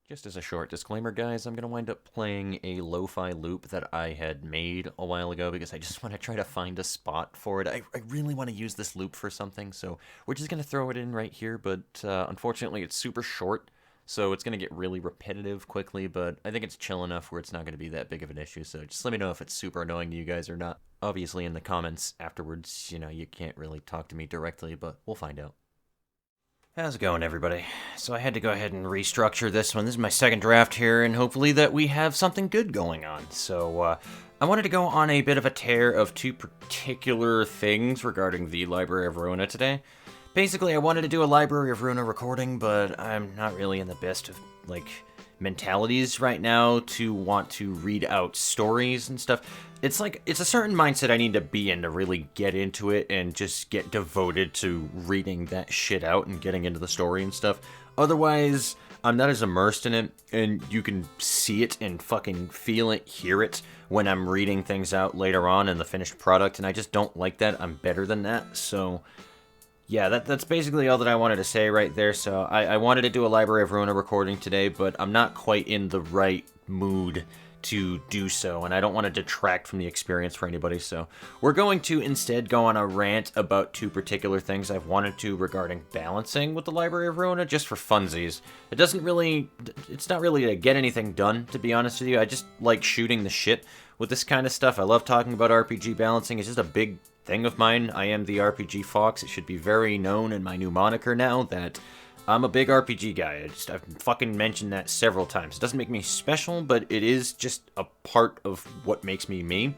Just as a short disclaimer, guys, I'm going to wind up playing a lo-fi loop that I had made a while ago because I just want to try to find a spot for it. I really want to use this loop for something, so we're just going to throw it in right here, but unfortunately it's super short, so it's going to get really repetitive quickly, but I think it's chill enough where it's not going to be that big of an issue, so just let me know if it's super annoying to you guys or not. Obviously in the comments afterwards, you can't really talk to me directly, but we'll find out. How's it going, everybody? So I had to go ahead and restructure this one. This is my second draft here, and hopefully that we have something good going on. So I wanted to go on a bit of a tear of two particular things regarding the Library of Ruina today. Basically, I wanted to do a Library of Ruina recording, but I'm not really in the best of, mentalities right now to want to read out stories and stuff. It's a certain mindset I need to be in to really get into it and just get devoted to reading that shit out and getting into the story and stuff. Otherwise, I'm not as immersed in it, and you can see it and fucking feel it, hear it when I'm reading things out later on in the finished product, and I just don't like that. I'm better than that, so yeah, that's basically all that I wanted to say right there. So I wanted to do a Library of Ruina recording today, but I'm not quite in the right mood to do so, and I don't want to detract from the experience for anybody, so we're going to instead go on a rant about two particular things I've wanted to regarding balancing with the Library of Ruina, just for funsies. It's not really to get anything done, to be honest with you. I just like shooting the shit with this kind of stuff. I love talking about RPG balancing. It's just a big thing of mine. I am the RPG Fox. It should be very known in my new moniker now that I'm a big RPG guy. I've fucking mentioned that several times. It doesn't make me special, but it is just a part of what makes me me.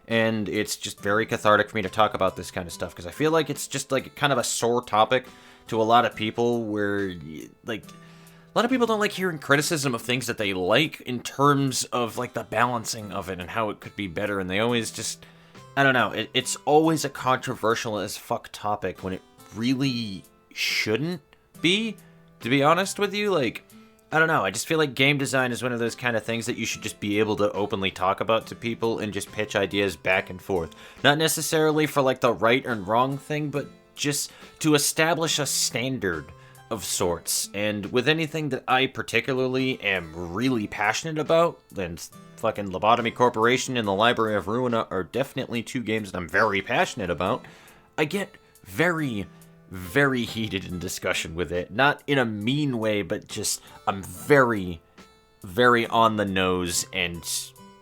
And it's just very cathartic for me to talk about this kind of stuff, because I feel like it's just like kind of a sore topic to a lot of people where, a lot of people don't like hearing criticism of things that they like in terms of, the balancing of it and how it could be better, and they always just, I don't know, it's always a controversial as fuck topic when it really shouldn't be, to be honest with you. I don't know, I just feel like game design is one of those kind of things that you should just be able to openly talk about to people and just pitch ideas back and forth. Not necessarily for, the right and wrong thing, but just to establish a standard of sorts. And with anything that I particularly am really passionate about, then fucking Lobotomy Corporation and the Library of Ruina are definitely two games that I'm very passionate about, I get very heated in discussion with it. Not in a mean way, but just I'm very on the nose and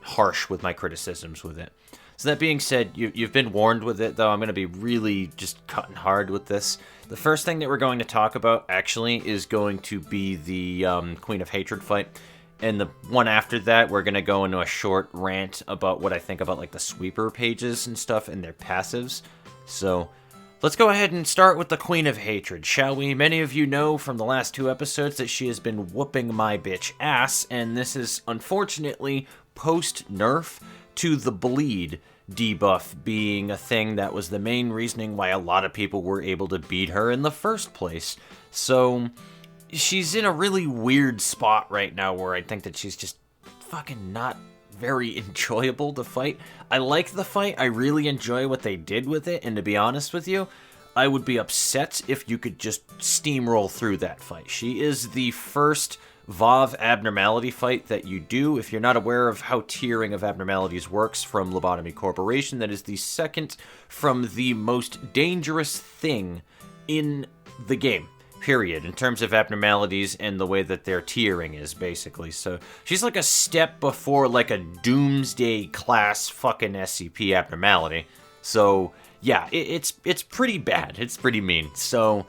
harsh with my criticisms with it. So that being said, you've been warned with it, though. I'm going to be really just cutting hard with this. The first thing that we're going to talk about, actually, is going to be the Queen of Hatred fight. And the one after that, we're going to go into a short rant about what I think about, the sweeper pages and stuff and their passives. So let's go ahead and start with the Queen of Hatred, shall we? Many of you know from the last two episodes that she has been whooping my bitch ass, and this is unfortunately post-nerf to the bleed debuff being a thing that was the main reasoning why a lot of people were able to beat her in the first place. So she's in a really weird spot right now where I think that she's just fucking not very enjoyable to fight. I like the fight, I really enjoy what they did with it, and to be honest with you, I would be upset if you could just steamroll through that fight. She is the first VoV abnormality fight that you do. If you're not aware of how tiering of abnormalities works from Lobotomy Corporation, that is the second from the most dangerous thing in the game, period, in terms of abnormalities and the way that their tiering is, basically. So she's like a step before a doomsday class fucking SCP abnormality. So yeah, it's pretty bad. It's pretty mean. So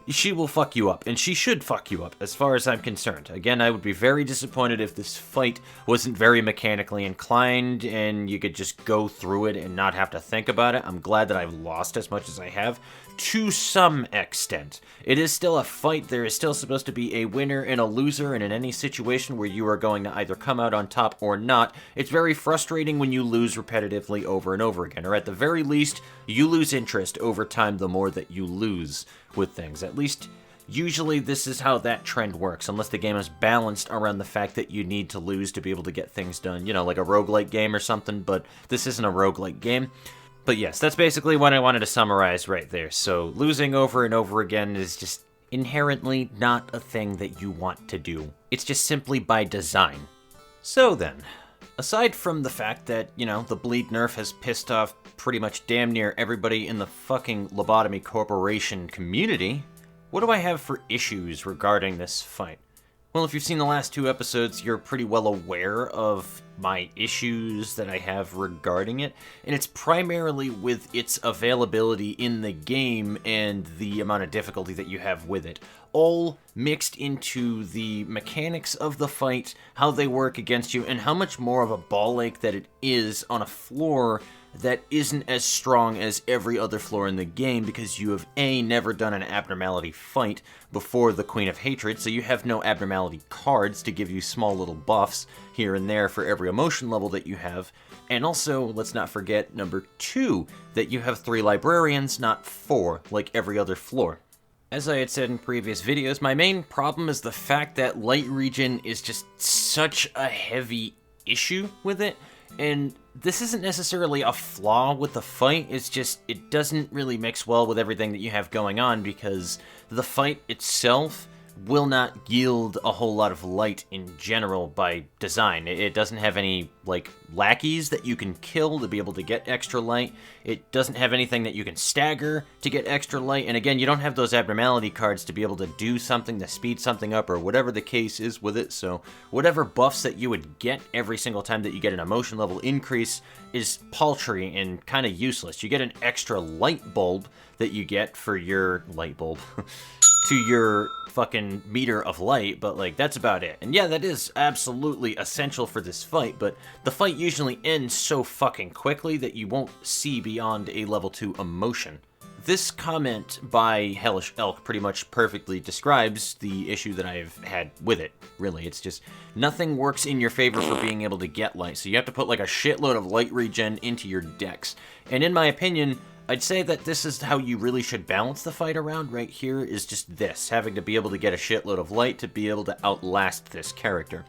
she will fuck you up, and she should fuck you up, as far as I'm concerned. Again, I would be very disappointed if this fight wasn't very mechanically inclined, and you could just go through it and not have to think about it. I'm glad that I've lost as much as I have, to some extent. It is still a fight. There is still supposed to be a winner and a loser, and in any situation where you are going to either come out on top or not, it's very frustrating when you lose repetitively over and over again, or at the very least, you lose interest over time the more that you lose with things. At least, usually this is how that trend works, unless the game is balanced around the fact that you need to lose to be able to get things done. Like a roguelike game or something, but this isn't a roguelike game. But yes, that's basically what I wanted to summarize right there. So losing over and over again is just inherently not a thing that you want to do. It's just simply by design. So then, aside from the fact that, the bleed nerf has pissed off pretty much damn near everybody in the fucking Lobotomy Corporation community, what do I have for issues regarding this fight? Well, if you've seen the last 2 episodes, you're pretty well aware of my issues that I have regarding it, and it's primarily with its availability in the game and the amount of difficulty that you have with it, all mixed into the mechanics of the fight, how they work against you, and how much more of a ball ache that it is on a floor that isn't as strong as every other floor in the game, because you have never done an abnormality fight before the Queen of Hatred, so you have no abnormality cards to give you small little buffs here and there for every emotion level that you have. And also, let's not forget, number 2, that you have 3 librarians, not 4, like every other floor. As I had said in previous videos, my main problem is the fact that light regen is just such a heavy issue with it, and this isn't necessarily a flaw with the fight, it's just it doesn't really mix well with everything that you have going on, because the fight itself will not yield a whole lot of light in general by design. It doesn't have any, lackeys that you can kill to be able to get extra light. It doesn't have anything that you can stagger to get extra light. And again, you don't have those abnormality cards to be able to do something to speed something up or whatever the case is with it. So whatever buffs that you would get every single time that you get an emotion level increase is paltry and kind of useless. You get an extra light bulb that you get for your light bulb to your fucking meter of light, but that's about it. And yeah, that is absolutely essential for this fight, but the fight usually ends so fucking quickly that you won't see beyond a level 2 emotion. This comment by Hellish Elk pretty much perfectly describes the issue that I've had with it, really. It's just, nothing works in your favor for being able to get light, so you have to put a shitload of light regen into your decks. And in my opinion, I'd say that this is how you really should balance the fight around right here, is just this, having to be able to get a shitload of light to be able to outlast this character.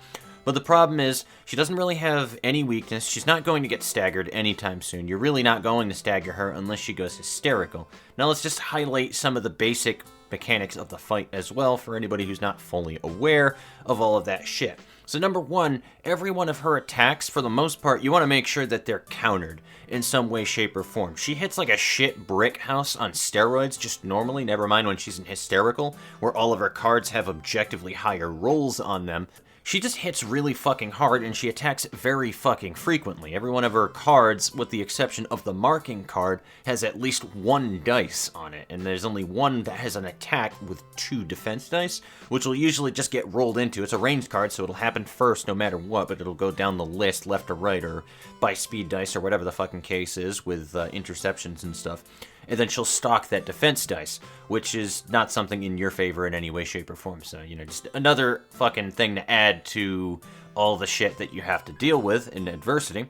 But the problem is, she doesn't really have any weakness, she's not going to get staggered anytime soon, you're really not going to stagger her unless she goes hysterical. Now let's just highlight some of the basic mechanics of the fight as well for anybody who's not fully aware of all of that shit. So number 1, every one of her attacks, for the most part, you want to make sure that they're countered in some way, shape, or form. She hits like a shit brick house on steroids just normally, never mind when she's in hysterical, where all of her cards have objectively higher rolls on them. She just hits really fucking hard, and she attacks very fucking frequently. Every one of her cards, with the exception of the marking card, has at least 1 dice on it, and there's only one that has an attack with 2 defense dice, which will usually just get rolled into. It's a ranged card, so it'll happen first no matter what, but it'll go down the list left to right, or by speed dice, or whatever the fucking case is with interceptions and stuff. And then she'll stock that defense dice, which is not something in your favor in any way, shape, or form. So, just another fucking thing to add to all the shit that you have to deal with in adversity.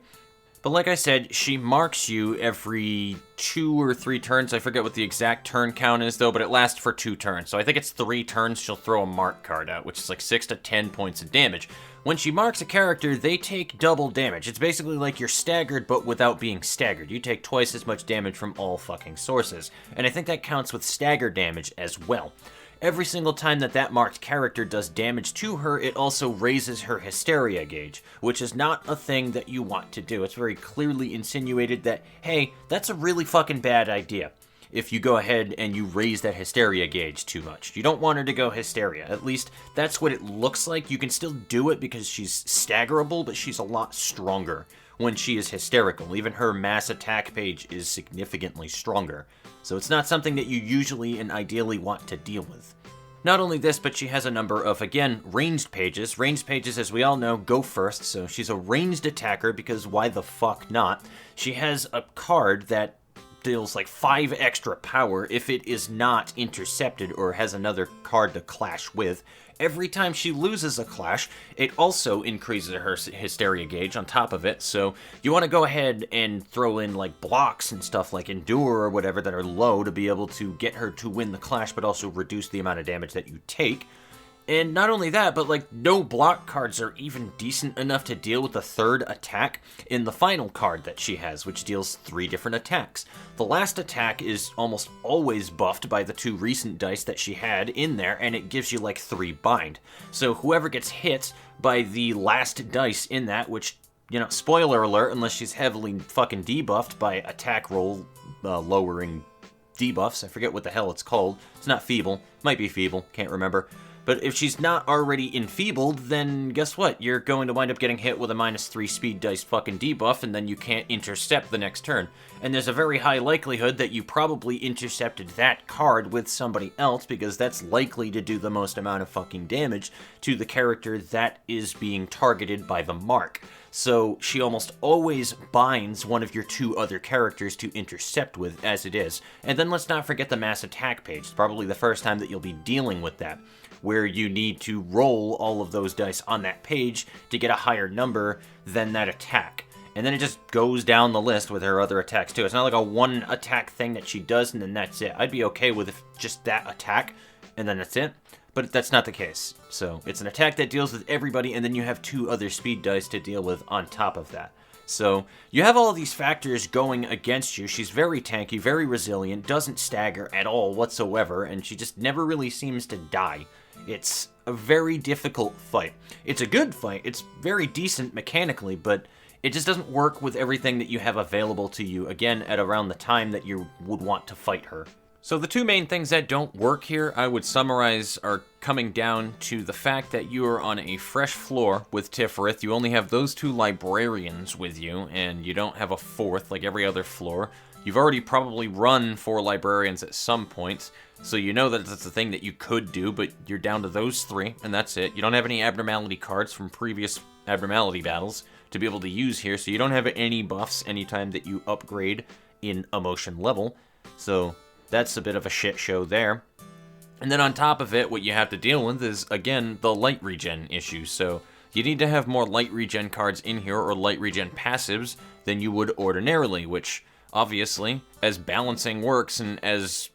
But like I said, she marks you every 2 or 3 turns. I forget what the exact turn count is, though, but it lasts for 2 turns. So I think it's 3 turns she'll throw a mark card out, which is 6 to 10 points of damage. When she marks a character, they take double damage. It's basically like you're staggered, but without being staggered. You take twice as much damage from all fucking sources. And I think that counts with stagger damage as well. Every single time that marked character does damage to her, it also raises her hysteria gauge, which is not a thing that you want to do. It's very clearly insinuated that, hey, that's a really fucking bad idea if you go ahead and you raise that hysteria gauge too much. You don't want her to go hysteria. At least that's what it looks like. You can still do it because she's staggerable, but she's a lot stronger when she is hysterical. Even her mass attack page is significantly stronger. So it's not something that you usually and ideally want to deal with. Not only this, but she has a number of, again, ranged pages. Ranged pages, as we all know, go first, so she's a ranged attacker because why the fuck not? She has a card that deals 5 extra power if it is not intercepted or has another card to clash with. Every time she loses a clash, it also increases her hysteria gauge on top of it, so you want to go ahead and throw in blocks and stuff like endure or whatever that are low to be able to get her to win the clash but also reduce the amount of damage that you take. And not only that, but like no block cards are even decent enough to deal with the third attack in the final card that she has, which deals 3 different attacks. The last attack is almost always buffed by the 2 recent dice that she had in there, and it gives you like 3 bind. So whoever gets hit by the last dice in that, which, you know, spoiler alert, unless she's heavily fucking debuffed by attack roll lowering debuffs, I forget what the hell it's called. It's not feeble, might be feeble, can't remember. But if she's not already enfeebled, then guess what? You're going to wind up getting hit with a -3 speed dice fucking debuff, and then you can't intercept the next turn. And there's a very high likelihood that you probably intercepted that card with somebody else, because that's likely to do the most amount of fucking damage to the character that is being targeted by the mark. So she almost always binds one of your 2 other characters to intercept with, as it is. And then let's not forget the mass attack page. It's probably the first time that you'll be dealing with that, where you need to roll all of those dice on that page to get a higher number than that attack. And then it just goes down the list with her other attacks too. It's not like a 1 attack thing that she does and then that's it. I'd be okay with just that attack and then that's it. But that's not the case. So it's an attack that deals with everybody, and then you have 2 other speed dice to deal with on top of that. So you have all of these factors going against you. She's very tanky, very resilient, doesn't stagger at all whatsoever, and she just never really seems to die. It's a very difficult fight. It's a good fight. It's very decent mechanically, but it just doesn't work with everything that you have available to you, again, at around the time that you would want to fight her. So the 2 main things that don't work here, I would summarize, are coming down to the fact that you are on a fresh floor with Tiferet. You only have those 2 librarians with you, and you don't have a 4th like every other floor. You've already probably run 4 librarians at some point, so you know that that's a thing that you could do, but you're down to those 3, and that's it. You don't have any abnormality cards from previous abnormality battles to be able to use here, so you don't have any buffs anytime that you upgrade in emotion level, so that's a bit of a shit show there. And then on top of it, what you have to deal with is, again, the light regen issue. So you need to have more light regen cards in here, or light regen passives, than you would ordinarily, which, obviously, as balancing works and as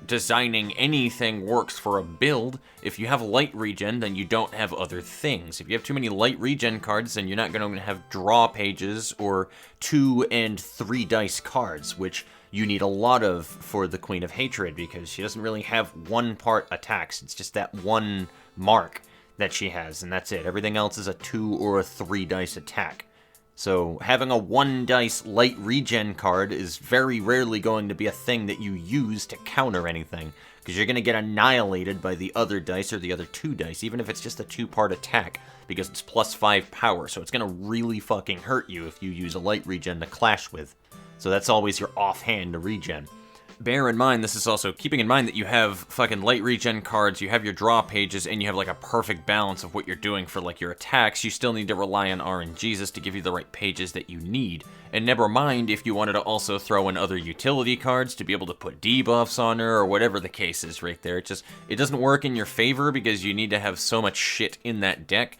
designing anything works for a build, if you have light regen, then you don't have other things. If you have too many light regen cards, then you're not going to have draw pages or 2 and 3 dice cards, which you need a lot of for the Queen of Hatred, because she doesn't really have 1-part attacks. It's just that 1 mark that she has, and that's it. Everything else is a 2 or a 3 dice attack. So having a 1 dice light regen card is very rarely going to be a thing that you use to counter anything, because you're going to get annihilated by the other dice or the other 2 dice, even if it's just a 2-part attack, because it's +5 power, so it's going to really fucking hurt you if you use a light regen to clash with. So that's always your offhand to regen. Bear in mind, this is also keeping in mind that you have fucking light regen cards, you have your draw pages, and you have like a perfect balance of what you're doing for like your attacks. You still need to rely on RNGesus to give you the right pages that you need. And never mind if you wanted to also throw in other utility cards to be able to put debuffs on her or whatever the case is right there. It doesn't work in your favor because you need to have so much shit in that deck.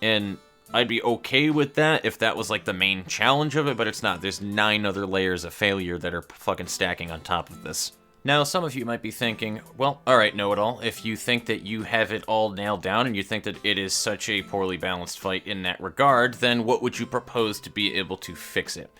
And I'd be okay with that if that was like the main challenge of it, but it's not. There's 9 other layers of failure that are fucking stacking on top of this. Now, some of you might be thinking, well, alright, know-it-all, if you think that you have it all nailed down and you think that it is such a poorly balanced fight in that regard, then what would you propose to be able to fix it?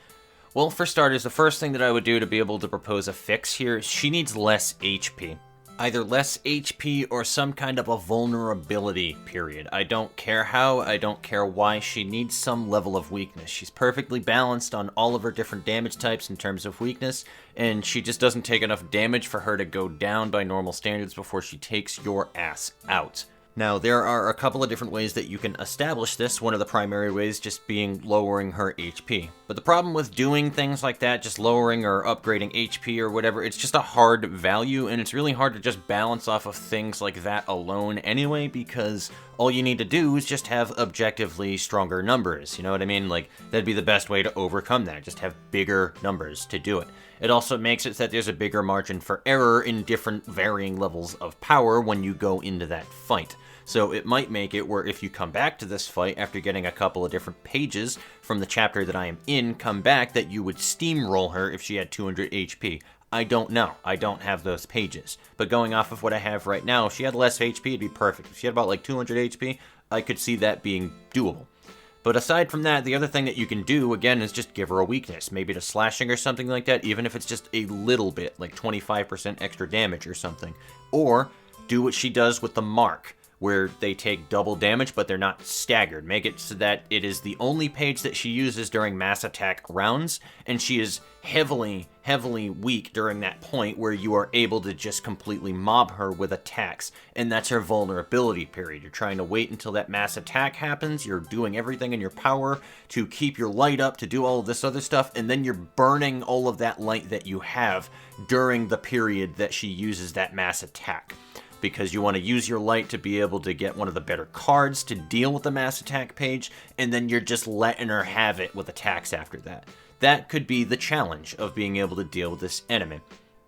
Well, for starters, the first thing that I would do to be able to propose a fix here is she needs less HP. Either less HP or some kind of a vulnerability, period. I don't care how, I don't care why, she needs some level of weakness. She's perfectly balanced on all of her different damage types in terms of weakness, and she just doesn't take enough damage for her to go down by normal standards before she takes your ass out. Now, there are a couple of different ways that you can establish this, one of the primary ways just being lowering her HP. But the problem with doing things like that, just lowering or upgrading HP or whatever, it's just a hard value, and it's really hard to just balance off of things like that alone anyway, because all you need to do is just have objectively stronger numbers, you know what I mean? Like, that'd be the best way to overcome that, just have bigger numbers to do it. It also makes it so that there's a bigger margin for error in different varying levels of power when you go into that fight. So it might make it where if you come back to this fight after getting a couple of different pages from the chapter that I am in, come back, that you would steamroll her if she had 200 HP. I don't know. I don't have those pages. But going off of what I have right now, if she had less HP, it'd be perfect. If she had about like 200 HP, I could see that being doable. But aside from that, the other thing that you can do, again, is just give her a weakness. Maybe to slashing or something like that, even if it's just a little bit, like 25% extra damage or something. Or do what she does with the mark, where they take double damage, but they're not staggered. Make it so that it is the only page that she uses during mass attack rounds, and she is heavily weak during that point where you are able to just completely mob her with attacks, and that's her vulnerability period. You're trying to wait until that mass attack happens, you're doing everything in your power to keep your light up, to do all of this other stuff, and then you're burning all of that light that you have during the period that she uses that mass attack. Because you want to use your light to be able to get one of the better cards to deal with the mass attack page, and then you're just letting her have it with attacks after that. That could be the challenge of being able to deal with this enemy.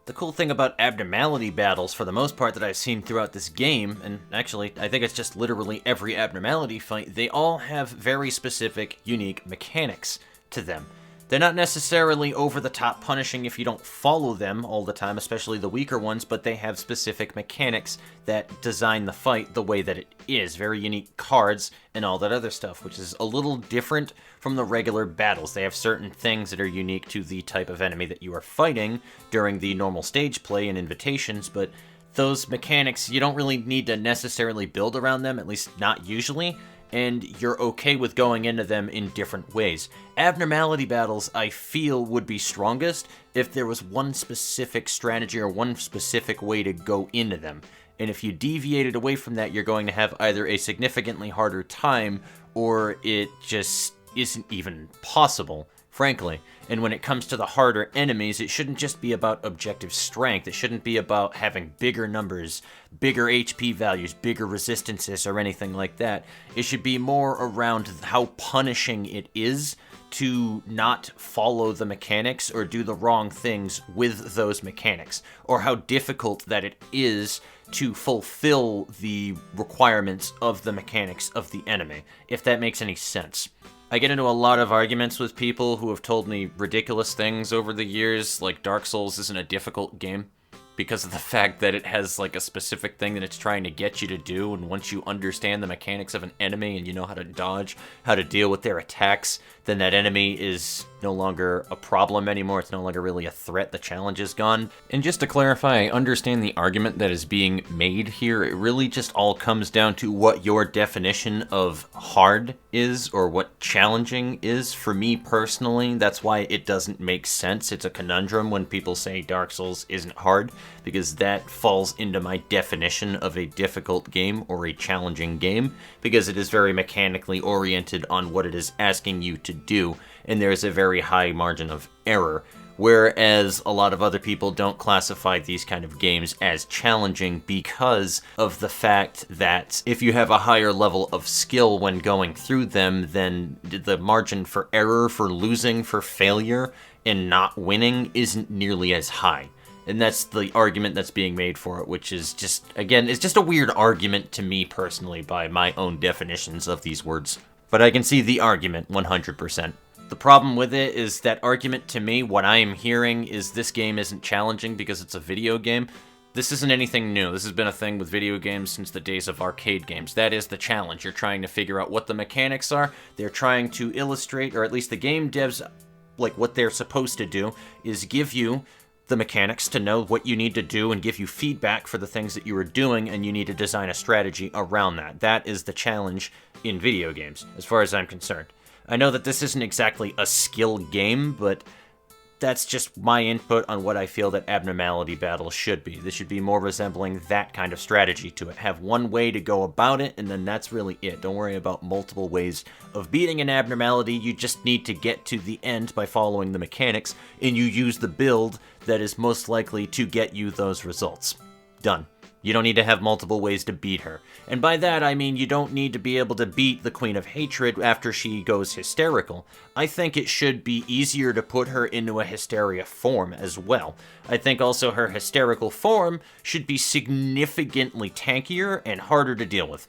The cool thing about abnormality battles, for the most part, that I've seen throughout this game, and actually, I think it's just literally every abnormality fight, they all have very specific, unique mechanics to them. They're not necessarily over-the-top punishing if you don't follow them all the time, especially the weaker ones, but they have specific mechanics that design the fight the way that it is. Very unique cards and all that other stuff, which is a little different from the regular battles. They have certain things that are unique to the type of enemy that you are fighting during the normal stage play and invitations, but those mechanics, you don't really need to necessarily build around them, at least not usually, and you're okay with going into them in different ways. Abnormality battles, I feel, would be strongest if there was one specific strategy or one specific way to go into them. And if you deviated away from that, you're going to have either a significantly harder time, or it just isn't even possible, frankly. And when it comes to the harder enemies, it shouldn't just be about objective strength. It shouldn't be about having bigger numbers, bigger HP values, bigger resistances, or anything like that. It should be more around how punishing it is to not follow the mechanics or do the wrong things with those mechanics, or how difficult that it is to fulfill the requirements of the mechanics of the enemy, if that makes any sense. I get into a lot of arguments with people who have told me ridiculous things over the years, like Dark Souls isn't a difficult game because of the fact that it has like a specific thing that it's trying to get you to do, and once you understand the mechanics of an enemy and you know how to dodge, how to deal with their attacks, then that enemy is no longer a problem anymore. It's no longer really a threat. The challenge is gone. And just to clarify, I understand the argument that is being made here. It really just all comes down to what your definition of hard is, or what challenging is. For me personally, that's why it doesn't make sense. It's a conundrum when people say Dark Souls isn't hard, because that falls into my definition of a difficult game or a challenging game, because it is very mechanically oriented on what it is asking you to do, and there is a very high margin of error. Whereas a lot of other people don't classify these kind of games as challenging because of the fact that if you have a higher level of skill when going through them, then the margin for error, for losing, for failure, and not winning isn't nearly as high. And that's the argument that's being made for it, which is just, again, it's just a weird argument to me personally by my own definitions of these words. But I can see the argument 100%. The problem with it is that argument to me, what I am hearing is this game isn't challenging because it's a video game. This isn't anything new. This has been a thing with video games since the days of arcade games. That is the challenge. You're trying to figure out what the mechanics are. They're trying to illustrate, or at least the game devs, like what they're supposed to do, is give you the mechanics to know what you need to do and give you feedback for the things that you are doing, and you need to design a strategy around that. That is the challenge in video games, as far as I'm concerned. I know that this isn't exactly a skill game, but that's just my input on what I feel that abnormality battles should be. This should be more resembling that kind of strategy to it. Have one way to go about it, and then that's really it. Don't worry about multiple ways of beating an abnormality. You just need to get to the end by following the mechanics, and you use the build that is most likely to get you those results. Done. You don't need to have multiple ways to beat her. And by that, I mean you don't need to be able to beat the Queen of Hatred after she goes hysterical. I think it should be easier to put her into a hysteria form as well. I think also her hysterical form should be significantly tankier and harder to deal with.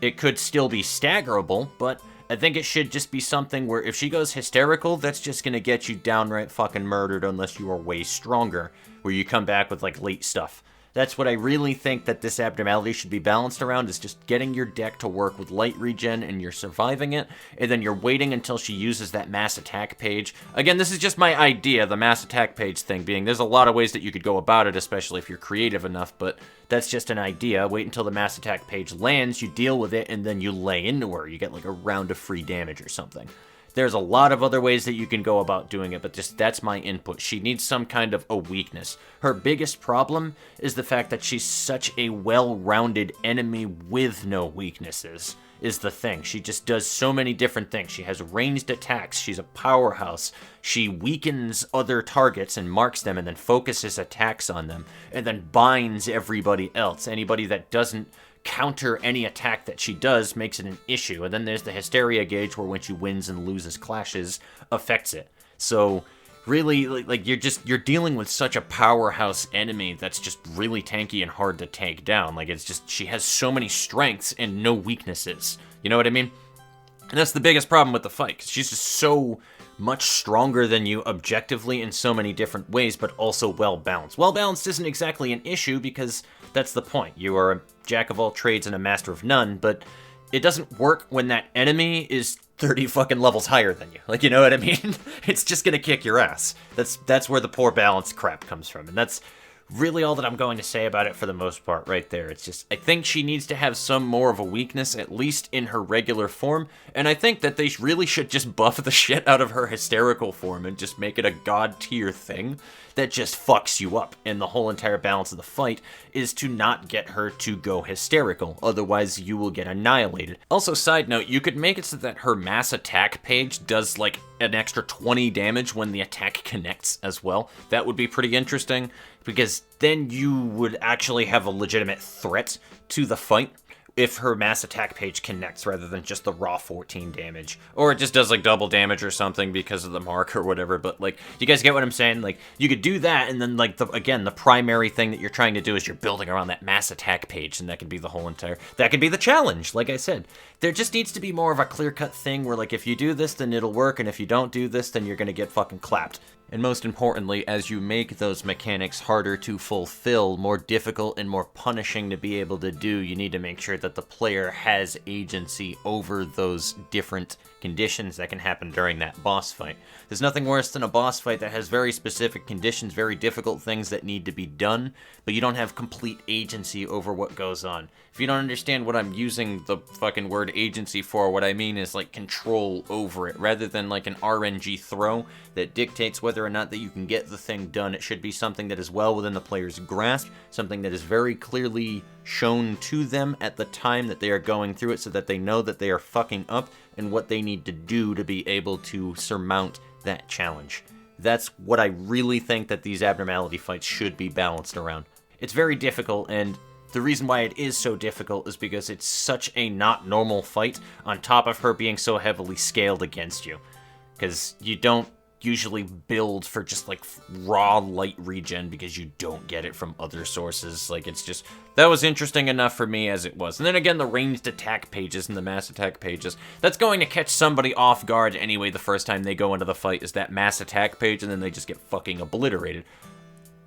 It could still be staggerable, but I think it should just be something where if she goes hysterical, that's just gonna get you downright fucking murdered unless you are way stronger, where you come back with, like, late stuff. That's what I really think that this abnormality should be balanced around, is just getting your deck to work with light regen and you're surviving it, and then you're waiting until she uses that mass attack page. Again, this is just my idea, the mass attack page thing being, there's a lot of ways that you could go about it, especially if you're creative enough, but that's just an idea. Wait until the mass attack page lands, you deal with it, and then you lay into her. You get like a round of free damage or something. There's a lot of other ways that you can go about doing it, but just that's my input. She needs some kind of a weakness. Her biggest problem is the fact that she's such a well-rounded enemy with no weaknesses, is the thing. She just does so many different things. She has ranged attacks. She's a powerhouse. She weakens other targets and marks them and then focuses attacks on them and then binds everybody else. Anybody that doesn't counter any attack that she does makes it an issue. And then there's the hysteria gauge where when she wins and loses clashes affects it. So really, like you're dealing with such a powerhouse enemy that's just really tanky and hard to take down. Like, it's just, she has so many strengths and no weaknesses. You know what I mean? And that's the biggest problem with the fight, because she's just so much stronger than you objectively in so many different ways, but also well-balanced. Well-balanced isn't exactly an issue, because that's the point. You are a jack of all trades and a master of none, but it doesn't work when that enemy is 30 fucking levels higher than you. Like, you know what I mean? It's just gonna kick your ass. That's where the poor balance crap comes from, and that's really all that I'm going to say about it for the most part right there. It's just, I think she needs to have some more of a weakness, at least in her regular form, and I think that they really should just buff the shit out of her hysterical form and just make it a god tier thing that just fucks you up, and the whole entire balance of the fight is to not get her to go hysterical, otherwise you will get annihilated. Also, side note, you could make it so that her mass attack page does like an extra 20 damage when the attack connects as well. That would be pretty interesting, because then you would actually have a legitimate threat to the fight if her mass attack page connects rather than just the raw 14 damage. Or it just does like double damage or something because of the mark or whatever, but like, you guys get what I'm saying? Like, you could do that, and then like, again, the primary thing that you're trying to do is you're building around that mass attack page, and that could be the whole entire, that could be the challenge, like I said. There just needs to be more of a clear-cut thing where like, if you do this, then it'll work, and if you don't do this, then you're gonna get fucking clapped. And most importantly, as you make those mechanics harder to fulfill, more difficult and more punishing to be able to do, you need to make sure that the player has agency over those different conditions that can happen during that boss fight. There's nothing worse than a boss fight that has very specific conditions, very difficult things that need to be done, but you don't have complete agency over what goes on. If you don't understand what I'm using the fucking word agency for, what I mean is like control over it, rather than like an RNG throw that dictates whether or not that you can get the thing done. It should be something that is well within the player's grasp, something that is very clearly shown to them at the time that they are going through it, so that they know that they are fucking up and what they need to do to be able to surmount that challenge. That's what I really think that these abnormality fights should be balanced around. It's very difficult, and the reason why it is so difficult is because it's such a not normal fight, on top of her being so heavily scaled against you. Because you don't usually build for just like raw light regen, because you don't get it from other sources. Like, it's just, that was interesting enough for me as it was. And then again, the ranged attack pages and the mass attack pages, that's going to catch somebody off guard anyway the first time they go into the fight, is that mass attack page, and then they just get fucking obliterated.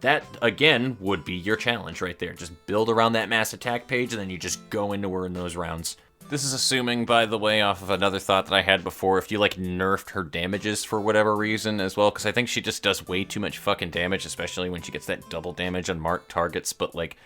That, again, would be your challenge right there. Just build around that mass attack page, and then you just go into her in those rounds. This is assuming, by the way, off of another thought that I had before, if you, like, nerfed her damages for whatever reason as well, because I think she just does way too much fucking damage, especially when she gets that double damage on marked targets, but, like,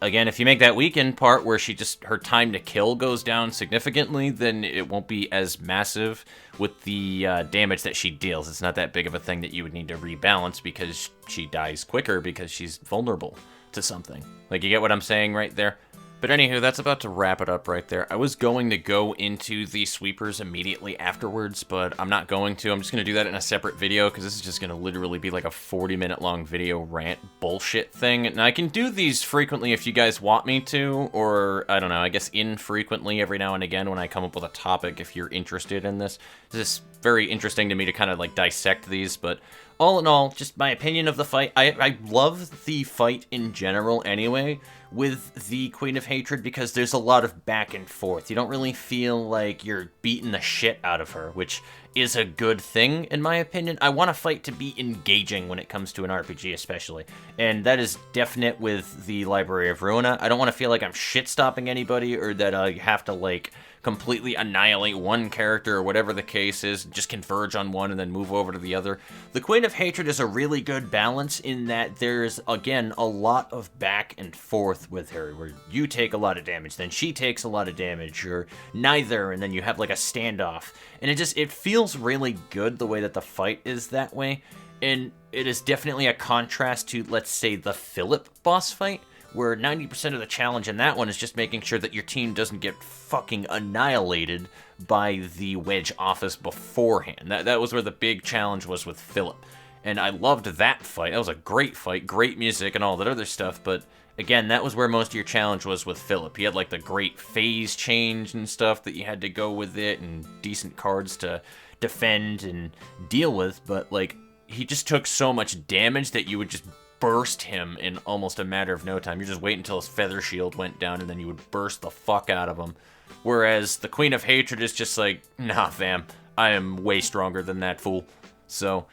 again, if you make that weakened part where she just, her time to kill goes down significantly, then it won't be as massive with the damage that she deals. It's not that big of a thing that you would need to rebalance, because she dies quicker because she's vulnerable to something. Like, you get what I'm saying right there? But anywho, that's about to wrap it up right there. I was going to go into the sweepers immediately afterwards, but I'm not going to. I'm just going to do that in a separate video, because this is just going to literally be like a 40-minute long video rant bullshit thing. And I can do these frequently if you guys want me to, or, I don't know, I guess infrequently every now and again when I come up with a topic if you're interested in this. This is very interesting to me to kind of like dissect these, but all in all, just my opinion of the fight. I love the fight in general anyway with the Queen of Hatred because there's a lot of back and forth. You don't really feel like you're beating the shit out of her, which is a good thing in my opinion. I want a fight to be engaging when it comes to an RPG especially, and that is definite with the Library of Ruina. I don't want to feel like I'm shit-stopping anybody or that I have to, like, completely annihilate one character or whatever the case is, just converge on one and then move over to the other. The Queen of Hatred is a really good balance in that there's, again, a lot of back and forth with her, where you take a lot of damage, then she takes a lot of damage, or neither, and then you have like a standoff. And it feels really good the way that the fight is that way, and it is definitely a contrast to, let's say, the Philip boss fight, where 90% of the challenge in that one is just making sure that your team doesn't get fucking annihilated by the Wedge office beforehand. That was where the big challenge was with Philip. And I loved that fight. That was a great fight, great music and all that other stuff, but again, that was where most of your challenge was with Philip. He had like the great phase change and stuff that you had to go with it, and decent cards to defend and deal with, but like, he just took so much damage that you would just burst him in almost a matter of no time. You just wait until his feather shield went down and then you would burst the fuck out of him. Whereas the Queen of Hatred is just like, nah fam, I am way stronger than that fool. So,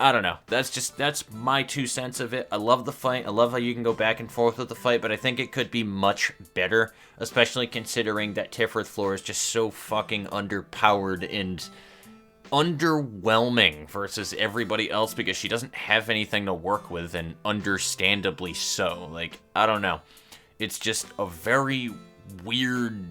I don't know. That's my 2 cents of it. I love the fight. I love how you can go back and forth with the fight, but I think it could be much better, especially considering that Tifrith floor is just so fucking underpowered and underwhelming versus everybody else because she doesn't have anything to work with, and understandably so. Like, I don't know. It's just a very weird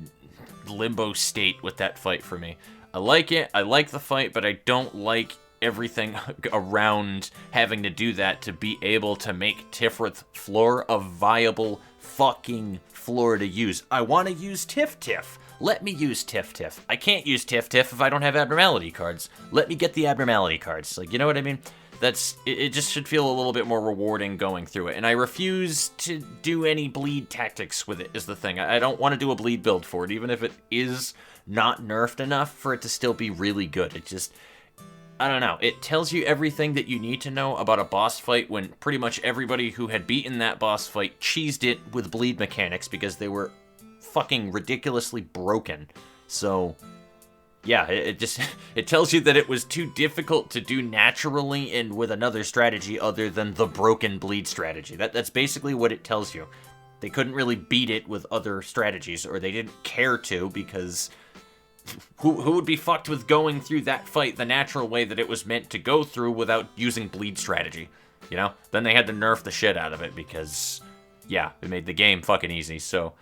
limbo state with that fight for me. I like it. I like the fight, but I don't like everything around having to do that to be able to make Tifrith floor a viable fucking floor to use. I want to use Tiff Tiff. Let me use Tiff Tiff. I can't use Tiff Tiff if I don't have abnormality cards. Let me get the abnormality cards. Like, you know what I mean? It just should feel a little bit more rewarding going through it. And I refuse to do any bleed tactics with it, is the thing. I don't want to do a bleed build for it, even if it is not nerfed enough for it to still be really good. It just, I don't know. It tells you everything that you need to know about a boss fight when pretty much everybody who had beaten that boss fight cheesed it with bleed mechanics because they were fucking ridiculously broken. So, yeah, it tells you that it was too difficult to do naturally and with another strategy other than the broken bleed strategy. That's basically what it tells you. They couldn't really beat it with other strategies, or they didn't care to, because who would be fucked with going through that fight the natural way that it was meant to go through without using bleed strategy, you know? Then they had to nerf the shit out of it because, yeah, it made the game fucking easy. So,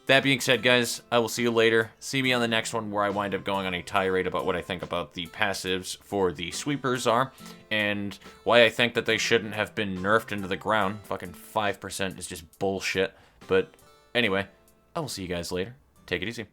that being said, guys, I will see you later. See me on the next one where I wind up going on a tirade about what I think about the passives for the sweepers are, and why I think that they shouldn't have been nerfed into the ground. Fucking 5% is just bullshit. But anyway, I will see you guys later. Take it easy.